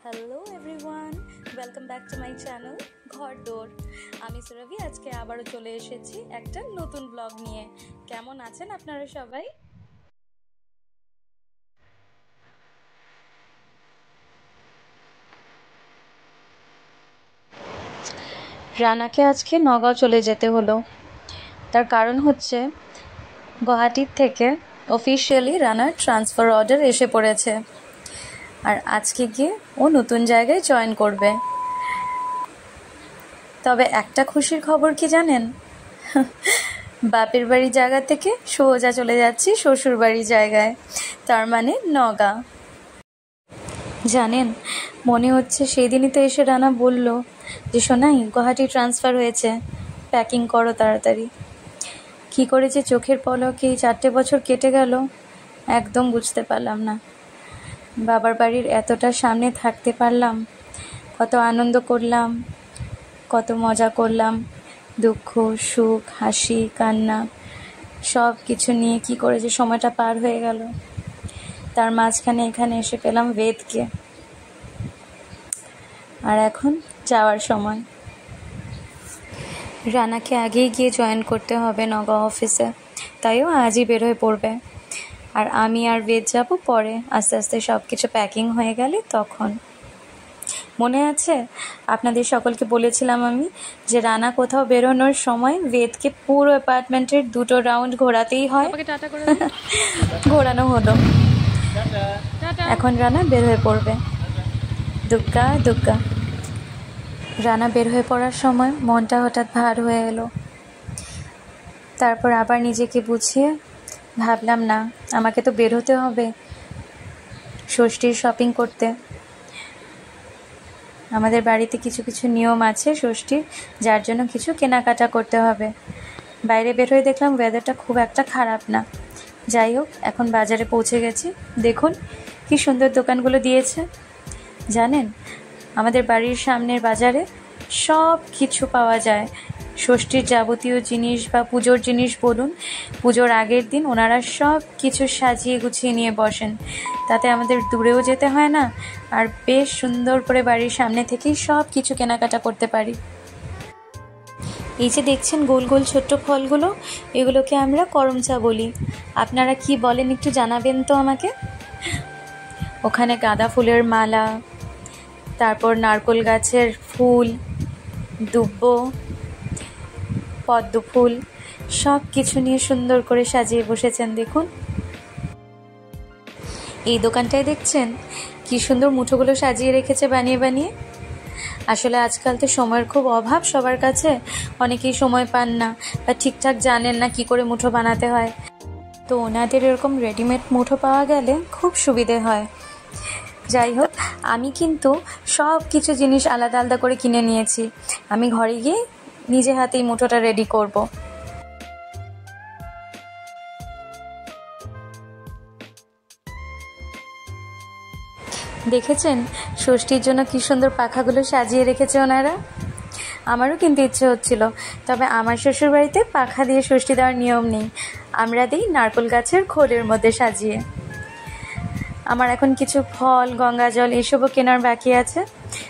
Hello everyone, welcome back to my channel ঘরদোর। আমি সুরভি আজকে আবারও চলে এসেছি একটা নতুন ব্লগ নিয়ে। কেমন আছেন আপনারা সবাই? রানাকে আজকে নগাঁও চলে যেতে হলো। তার কারণ হচ্ছে গুয়াহাটির থেকে অফিসিয়ালি রানার ট্রান্সফার অর্ডার এসে পড়েছে, আর আজকে গিয়ে ও নতুন জায়গায় জয়েন করবে। তবে একটা খুশির খবর কি জানেন? বাপের বাড়ির জায়গা থেকে সোজা চলে যাচ্ছি শ্বশুর বাড়ির জায়গায়, তার মানে নগাঁও। জানেন, মনে হচ্ছে সেই দিনই তো এসে রানা বলল যে সোনাই গুয়াহাটি ট্রান্সফার হয়েছে, প্যাকিং করো তাড়াতাড়ি। কী করে যে চোখের পলকে এই 4টে বছর কেটে গেল একদম বুঝতে পারলাম না। বাবার বাড়ির এতটা সামনে থাকতে পারলাম, কত আনন্দ করলাম, কত মজা করলাম, দুঃখ সুখ হাসি কান্না সব কিছু নিয়ে কি করে যে সময়টা পার হয়ে গেল। তার মাঝখানে এখানে এসে পেলাম বেদকে, আর এখন যাওয়ার সময়। রানাকে আগেই গিয়ে জয়েন করতে হবে নগাঁও অফিসে, তাইও আজই বের হয়ে পড়বে। আর আমি আর বেদ যাব পরে, আস্তে আস্তে সব কিছু প্যাকিং হয়ে গেলে তখন। মনে আছে আপনাদের সকলকে বলেছিলাম আমি যে রানা কোথাও বেরোনোর সময় বেদকে পুরো অ্যাপার্টমেন্টের 2টো রাউন্ড ঘোরাতেই হয়। ঘোরানো হলো। এখন রানা বের হয়ে পড়বে। দুগ্গা দুগ্গা। রানা বের হয়ে পড়ার সময় মনটা হঠাৎ ভার হয়ে এলো। তারপর আবার নিজেকে বুঝিয়ে ভাবলাম, না, আমাকে তো বের হতে হবে ষষ্ঠীর শপিং করতে। আমাদের বাড়িতে কিছু কিছু নিয়ম আছে ষষ্ঠীর, যার জন্য কিছু কেনাকাটা করতে হবে। বাইরে বের হয়ে দেখলাম ওয়েদারটা খুব একটা খারাপ না। যাই হোক, এখন বাজারে পৌঁছে গেছি। দেখুন কি সুন্দর দোকানগুলো দিয়েছে। জানেন, আমাদের বাড়ির সামনের বাজারে সব কিছু পাওয়া যায়। ষষ্ঠীর যাবতীয় জিনিস বা পুজোর জিনিস বলুন, পুজোর আগের দিন ওনারা সব কিছু সাজিয়ে গুছিয়ে নিয়ে বসেন, তাতে আমাদের দূরেও যেতে হয় না, আর বেশ সুন্দর করে বাড়ির সামনে থেকেই সব কিছু কেনাকাটা করতে পারি। এই যে দেখছেন গোল গোল ছোট্ট ফলগুলো, এগুলোকে আমরা করমচা বলি। আপনারা কি বলেন একটু জানাবেন তো আমাকে। ওখানে গাঁদা ফুলের মালা, তারপর নারকেল গাছের ফুল, দুব্ব, পদ্ম ফুল সব কিছু নিয়ে সুন্দর করে সাজিয়ে বসেছেন। দেখুন এই দোকানটায় দেখছেন কি সুন্দর মুঠোগুলো সাজিয়ে রেখেছে বানিয়ে বানিয়ে। আসলে আজকাল তো সময়ের খুব অভাব সবার কাছে, অনেকেই সময় পান না বা ঠিকঠাক জানেন না কি করে মুঠো বানাতে হয়। তো ওনাদের এরকম রেডিমেড মুঠো পাওয়া গেলে খুব সুবিধে হয়। যাই হোক, আমি কিন্তু সব কিছু জিনিস আলাদা আলাদা করে কিনে নিয়েছি। আমি ঘরে গিয়ে নিজে হাতেই মুঠোটা রেডি করব। দেখেছেন ষষ্ঠীর জন্য কি সুন্দর পাখাগুলো সাজিয়ে রেখেছে ওনারা। আমারও কিন্তু ইচ্ছে হচ্ছিল, তবে আমার শ্বশুর বাড়িতে পাখা দিয়ে ষষ্ঠী দেওয়ার নিয়ম নেই, আমরা দিই নারকেল গাছের খোলের মধ্যে সাজিয়ে। আমার এখন কিছু ফল, গঙ্গা জল এসবও কেনার বাকি আছে।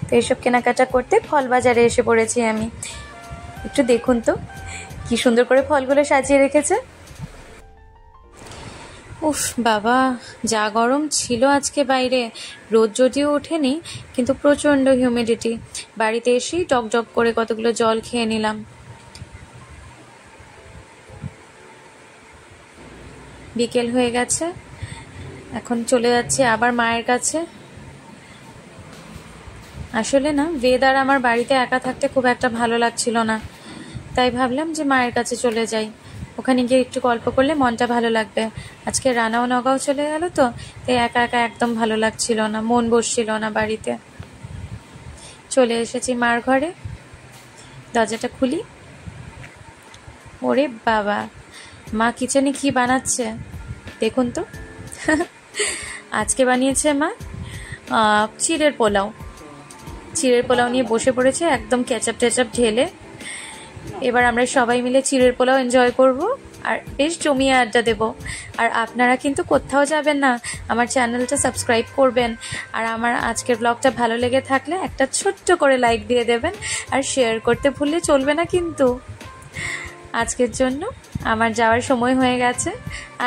তো এসব কেনাকাটা করতে ফল বাজারে এসে পড়েছি আমি। একটু দেখুন তো কি সুন্দর করে ফলগুলো সাজিয়ে রেখেছে। উফ বাবা, যা গরম ছিল আজকে বাইরে। রোদ যদিও ওঠেনি, কিন্তু প্রচণ্ড হিউমিডিটি। বাড়িতে এসেই টকটক করে কতগুলো জল খেয়ে নিলাম। বিকেল হয়ে গেছে, এখন চলে যাচ্ছি আবার মায়ের কাছে। আসলে না, বেদ আর আমার বাড়িতে একা থাকতে খুব একটা ভালো লাগছিল না, তাই ভাবলাম যে মায়ের কাছে চলে যাই। ওখানে গিয়ে একটু গল্প করলে মনটা ভালো লাগবে। আজকে রানাও নগাঁও চলে গেল, তো তাই একা একা একদম ভালো লাগছিল না, মন বসছিল না বাড়িতে। চলে এসেছি মার ঘরে, দরজাটা খুলি। ওরে বাবা, মা কিচেনে কি বানাচ্ছে দেখুন তো। আজকে বানিয়েছে মা চিড়ের পোলাও। চিড়ের পোলাও নিয়ে বসে পড়েছে একদম কেচাপ টেচাপ ঢেলে। এবার আমরা সবাই মিলে চিড়ের পোলাও এনজয় করব, আর বেশ জমিয়ে আড্ডা দেব। আর আপনারা কিন্তু কোথাও যাবেন না, আমার চ্যানেলটা সাবস্ক্রাইব করবেন। আর আমার আজকের ব্লগটা ভালো লেগে থাকলে একটা ছোট্ট করে লাইক দিয়ে দেবেন, আর শেয়ার করতে ভুললে চলবে না কিন্তু। আজকের জন্য আমার যাওয়ার সময় হয়ে গেছে,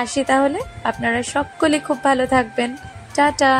আসি তাহলে। আপনারা সকলে খুব ভালো থাকবেন। টাটা।